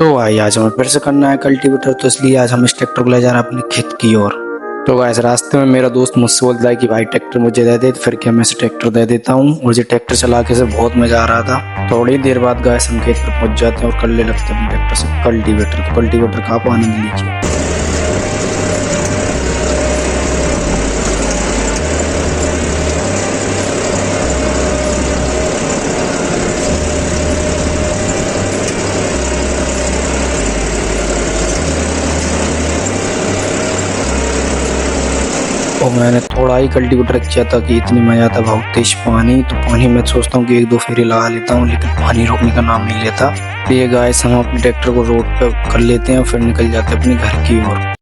तो भाई आज हमें फिर से करना है कल्टीवेटर, तो इसलिए आज हम इस ट्रैक्टर को ले जा रहे हैं अपने खेत की ओर। तो गाइस रास्ते में मेरा दोस्त मुझसे बोलता है कि भाई ट्रैक्टर मुझे दे दे, तो फिर क्या मैं इसे ट्रैक्टर दे देता हूँ। मुझे ट्रैक्टर चला के से बहुत मजा आ रहा था। थोड़ी देर बाद गाइस हम खेत पर पहुंच जाते हैं और कर ले लगते हैं अपने ट्रैक्टर से कल्टीवेटर। तो कल्टीवेटर का आप आनंद लीजिए। और मैंने थोड़ा ही कल्टीवेटर किया था कि इतनी मजा आता, बहुत तेज पानी। तो पानी में सोचता हूँ कि एक दो फेरी लगा लेता हूँ, लेकिन पानी रोकने का नाम नहीं लेता। तो ये गाइस हम अपने ट्रैक्टर को रोड पे कर लेते हैं और फिर निकल जाते हैं अपने घर की ओर।